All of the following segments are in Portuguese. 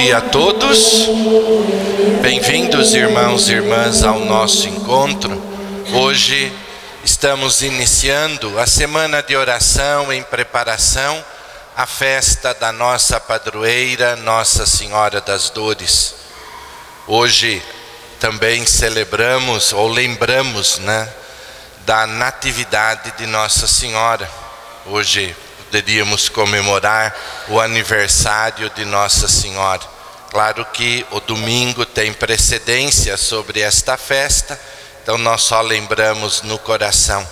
dia a todos, bem-vindos irmãos e irmãs ao nosso encontro. Hoje estamos iniciando a semana de oração em preparação à festa da nossa padroeira, Nossa Senhora das Dores. Hoje também celebramos ou lembramos, da natividade de Nossa Senhora. Hoje poderíamos comemorar o aniversário de Nossa Senhora. Claro que o domingo tem precedência sobre esta festa, então nós só lembramos no coração.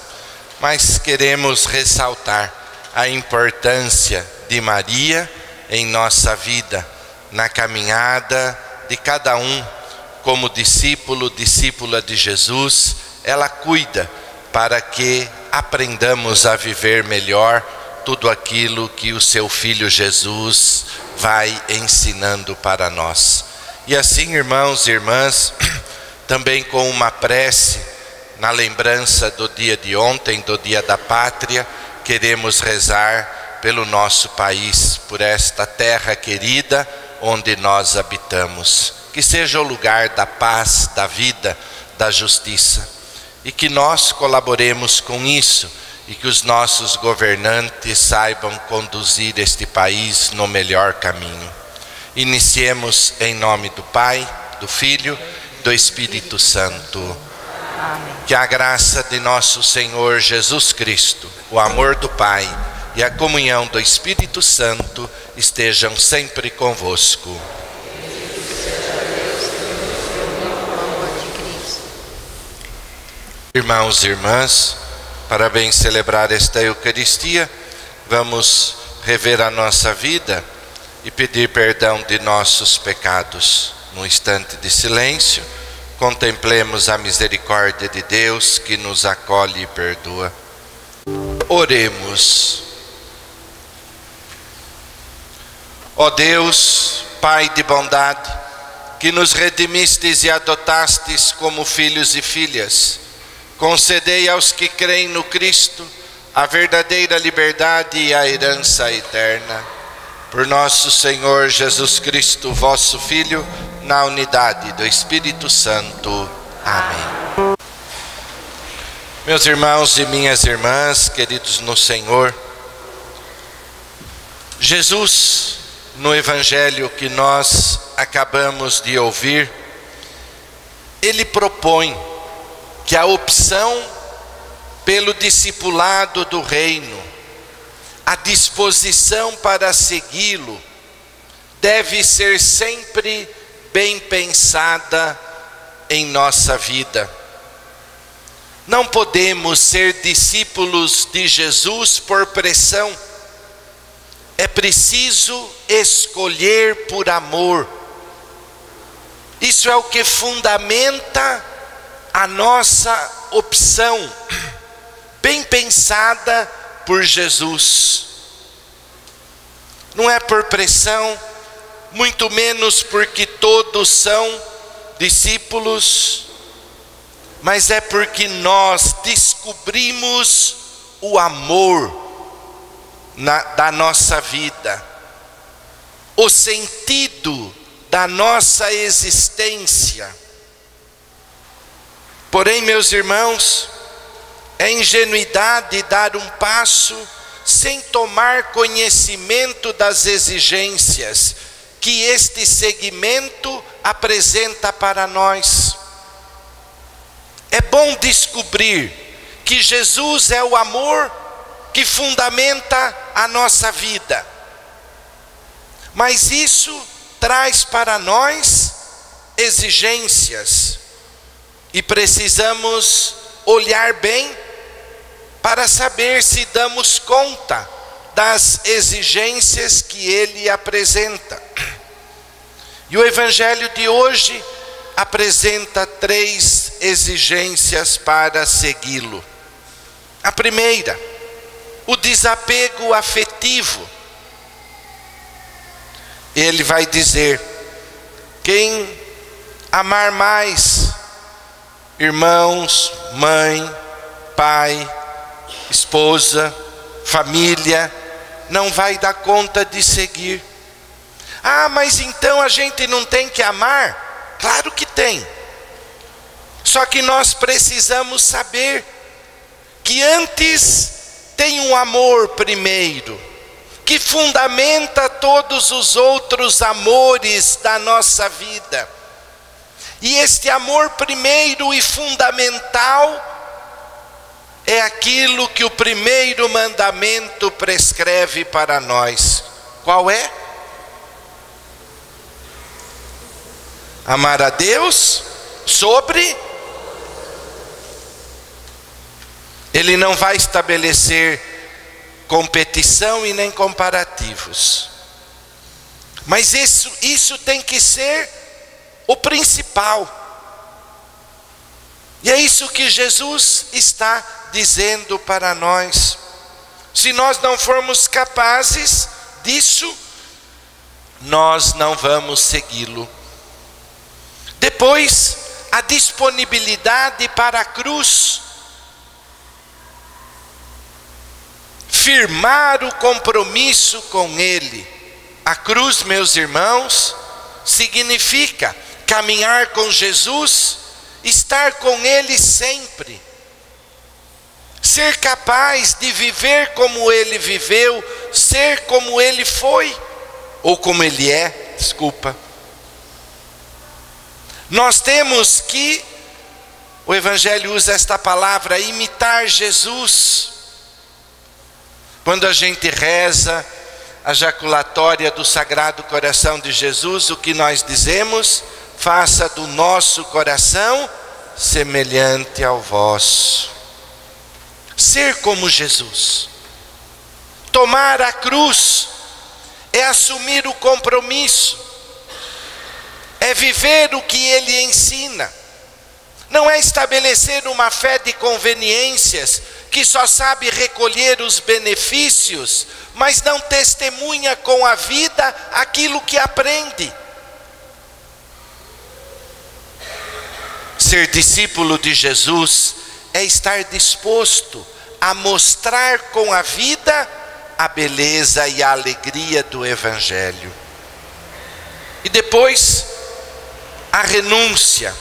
Mas queremos ressaltar a importância de Maria em nossa vida, na caminhada de cada um como discípulo, discípula de Jesus. Ela cuida para que aprendamos a viver melhor tudo aquilo que o seu Filho Jesus vai ensinando para nós. E assim, irmãos e irmãs, também com uma prece, na lembrança do dia de ontem, do Dia da Pátria, queremos rezar pelo nosso país, por esta terra querida onde nós habitamos. Que seja o lugar da paz, da vida, da justiça. E que nós colaboremos com isso, e que os nossos governantes saibam conduzir este país no melhor caminho. Iniciemos em nome do Pai, do Filho, do Espírito Santo. Amém. Que a graça de nosso Senhor Jesus Cristo, o amor do Pai e a comunhão do Espírito Santo estejam sempre convosco. Irmãos e irmãs, para bem celebrar esta Eucaristia, vamos rever a nossa vida e pedir perdão de nossos pecados. Num instante de silêncio, contemplemos a misericórdia de Deus que nos acolhe e perdoa. Oremos. Ó Deus, Pai de bondade, que nos redimistes e adotastes como filhos e filhas, concedei aos que creem no Cristo a verdadeira liberdade e a herança eterna. Por nosso Senhor Jesus Cristo, vosso Filho, na unidade do Espírito Santo. Amém. Meus irmãos e minhas irmãs, queridos no Senhor, Jesus, no Evangelho que nós acabamos de ouvir, ele propõe que a opção pelo discipulado do reino, a disposição para segui-lo, deve ser sempre bem pensada em nossa vida. Não podemos ser discípulos de Jesus por pressão. É preciso escolher por amor. Isso é o que fundamenta a nossa opção, bem pensada por Jesus. Não é por pressão, muito menos porque todos são discípulos, mas é porque nós descobrimos o amor da nossa vida, o sentido da nossa existência. Porém, meus irmãos, é ingenuidade dar um passo sem tomar conhecimento das exigências que este segmento apresenta para nós. É bom descobrir que Jesus é o amor que fundamenta a nossa vida, mas isso traz para nós exigências. E precisamos olhar bem para saber se damos conta das exigências que ele apresenta. E o Evangelho de hoje apresenta 3 exigências para segui-lo. A primeira, o desapego afetivo. Ele vai dizer: quem amar mais irmãos, mãe, pai, esposa, família, não vai dar conta de seguir. Ah, mas então a gente não tem que amar? Claro que tem. Só que nós precisamos saber que antes tem um amor primeiro, que fundamenta todos os outros amores da nossa vida. E este amor primeiro e fundamental é aquilo que o primeiro mandamento prescreve para nós. Qual é? Amar a Deus sobre. Ele não vai estabelecer competição e nem comparativos. Mas isso tem que ser o principal. E é isso que Jesus está dizendo para nós. Se nós não formos capazes disso, nós não vamos segui-lo. Depois, a disponibilidade para a cruz. Firmar o compromisso com Ele. A cruz, meus irmãos, significa caminhar com Jesus, estar com Ele sempre. Ser capaz de viver como Ele viveu, ser como Ele foi, ou como Ele é, desculpa. Nós temos que, o Evangelho usa esta palavra, imitar Jesus. Quando a gente reza a jaculatória do Sagrado Coração de Jesus, o que nós dizemos? Faça do nosso coração semelhante ao vosso. Ser como Jesus. Tomar a cruz é assumir o compromisso, é viver o que Ele ensina. Não é estabelecer uma fé de conveniências que só sabe recolher os benefícios, mas não testemunha com a vida aquilo que aprende. Ser discípulo de Jesus é estar disposto a mostrar com a vida a beleza e a alegria do Evangelho. E depois, a renúncia.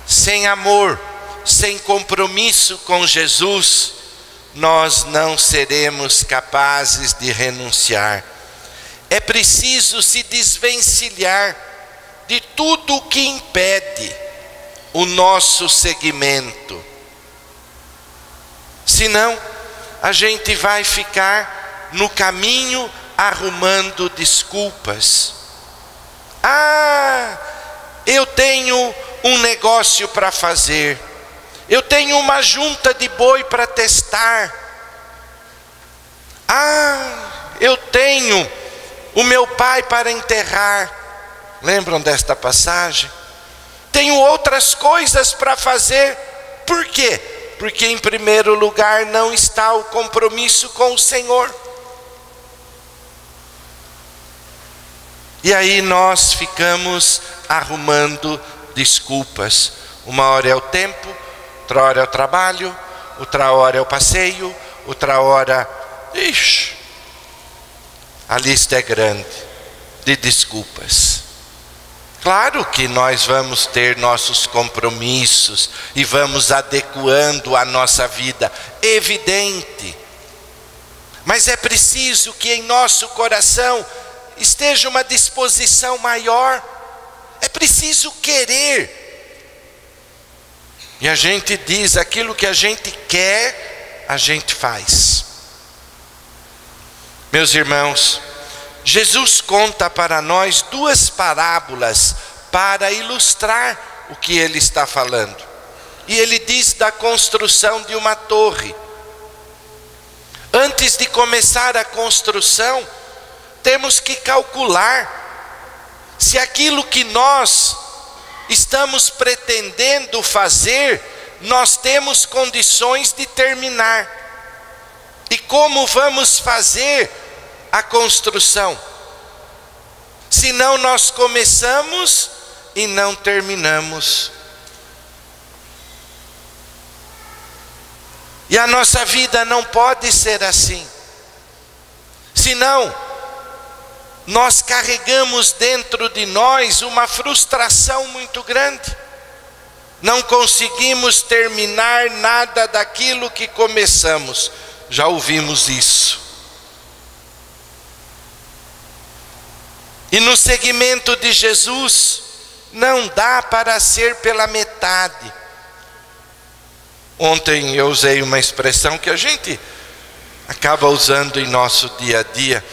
Sem amor, sem compromisso com Jesus, nós não seremos capazes de renunciar. É preciso se desvencilhar de tudo o que impede o nosso seguimento. Senão, a gente vai ficar no caminho arrumando desculpas. Ah, eu tenho um negócio para fazer. Eu tenho uma junta de boi para testar. Ah, eu tenho o meu pai para enterrar. Lembram desta passagem? Tenho outras coisas para fazer. Por quê? Porque em primeiro lugar não está o compromisso com o Senhor. E aí nós ficamos arrumando desculpas. Uma hora é o tempo, outra hora é o trabalho, outra hora é o passeio, outra hora... Ixi, a lista é grande de desculpas. Claro que nós vamos ter nossos compromissos e vamos adequando a nossa vida, evidente. Mas é preciso que em nosso coração esteja uma disposição maior. É preciso querer. E a gente diz, aquilo que a gente quer, a gente faz. Meus irmãos, Jesus conta para nós duas parábolas para ilustrar o que Ele está falando. E Ele diz da construção de uma torre. Antes de começar a construção, temos que calcular se aquilo que nós estamos pretendendo fazer, nós temos condições de terminar. E como vamos fazer a construção? Senão nós começamos e não terminamos. E a nossa vida não pode ser assim. Senão, nós carregamos dentro de nós uma frustração muito grande. Não conseguimos terminar nada daquilo que começamos. Já ouvimos isso. E no seguimento de Jesus, não dá para ser pela metade. Ontem eu usei uma expressão que a gente acaba usando em nosso dia a dia.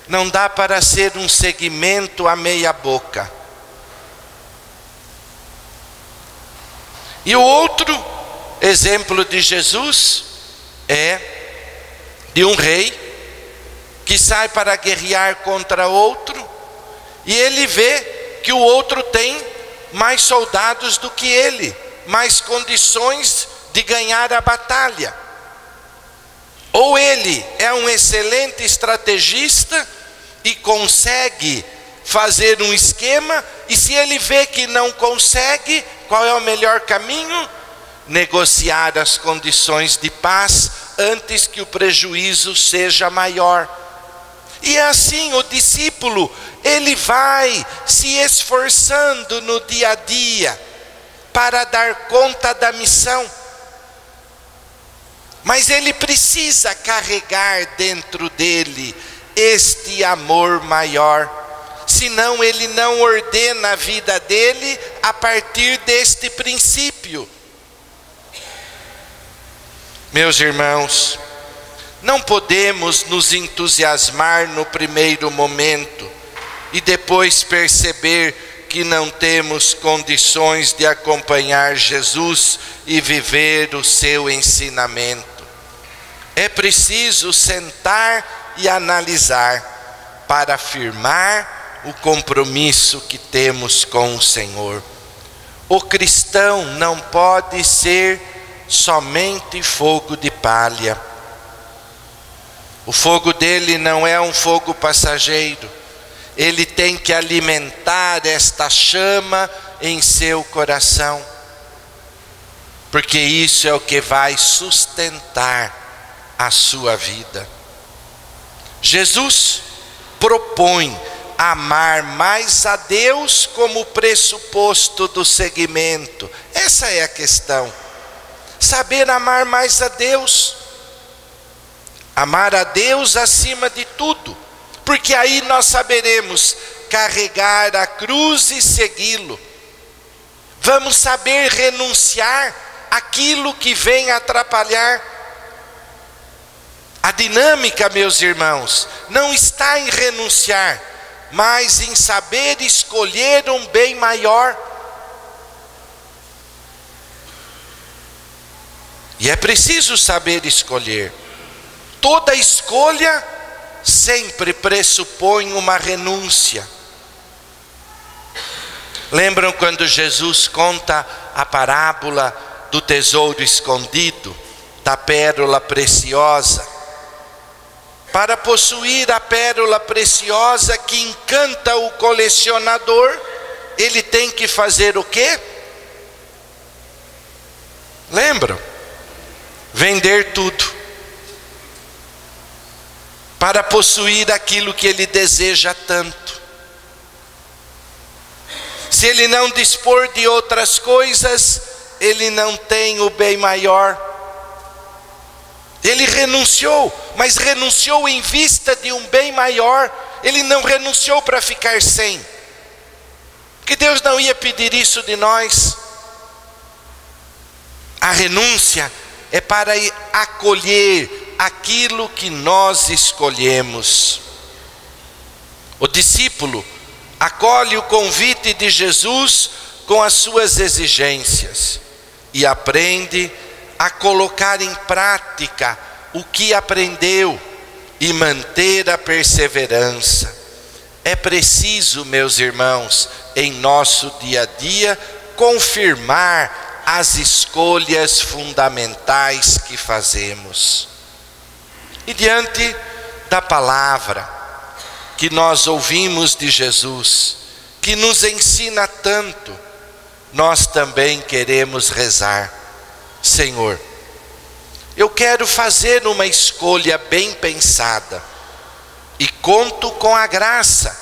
Não dá para ser um segmento a meia boca. E o outro exemplo de Jesus é de um rei que sai para guerrear contra outro, e ele vê que o outro tem mais soldados do que ele, mais condições de ganhar a batalha. Ou ele é um excelente estrategista e consegue fazer um esquema, e se ele vê que não consegue, qual é o melhor caminho? Negociar as condições de paz antes que o prejuízo seja maior. E é assim, o discípulo, ele vai se esforçando no dia a dia para dar conta da missão. Mas ele precisa carregar dentro dele este amor maior, senão ele não ordena a vida dele a partir deste princípio. Meus irmãos, não podemos nos entusiasmar no primeiro momento e depois perceber que não temos condições de acompanhar Jesus e viver o seu ensinamento. É preciso sentar e analisar para afirmar o compromisso que temos com o Senhor. O cristão não pode ser somente fogo de palha. O fogo dele não é um fogo passageiro. Ele tem que alimentar esta chama em seu coração, porque isso é o que vai sustentar a sua vida. Jesus propõe amar mais a Deus como pressuposto do seguimento. Essa é a questão. Saber amar mais a Deus. Amar a Deus acima de tudo. Porque aí nós saberemos carregar a cruz e segui-lo. Vamos saber renunciar àquilo que vem atrapalhar. A dinâmica, meus irmãos, não está em renunciar, mas em saber escolher um bem maior. E é preciso saber escolher. Toda escolha sempre pressupõe uma renúncia. Lembram quando Jesus conta a parábola do tesouro escondido, da pérola preciosa? Para possuir a pérola preciosa que encanta o colecionador, ele tem que fazer o quê? Lembram? Vender tudo, para possuir aquilo que ele deseja tanto. Se ele não dispor de outras coisas, ele não tem o bem maior. Ele renunciou, mas renunciou em vista de um bem maior. Ele não renunciou para ficar sem, porque Deus não ia pedir isso de nós. A renúncia é para acolher aquilo que nós escolhemos. O discípulo acolhe o convite de Jesus com as suas exigências e aprende a colocar em prática o que aprendeu e manter a perseverança. É preciso, meus irmãos, em nosso dia a dia, confirmar as escolhas fundamentais que fazemos. E diante da palavra que nós ouvimos de Jesus, que nos ensina tanto, nós também queremos rezar: Senhor, eu quero fazer uma escolha bem pensada, e conto com a graça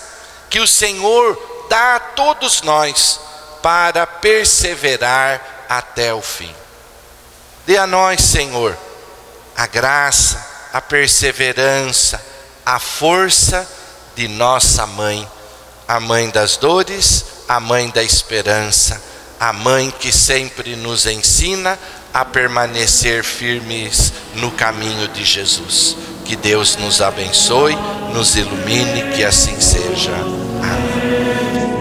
que o Senhor dá a todos nós para perseverar até o fim. Dê a nós, Senhor, a graça, a perseverança, a força de nossa mãe, a mãe das dores, a mãe da esperança, a mãe que sempre nos ensina a permanecer firmes no caminho de Jesus. Que Deus nos abençoe, nos ilumine, que assim seja. Amém.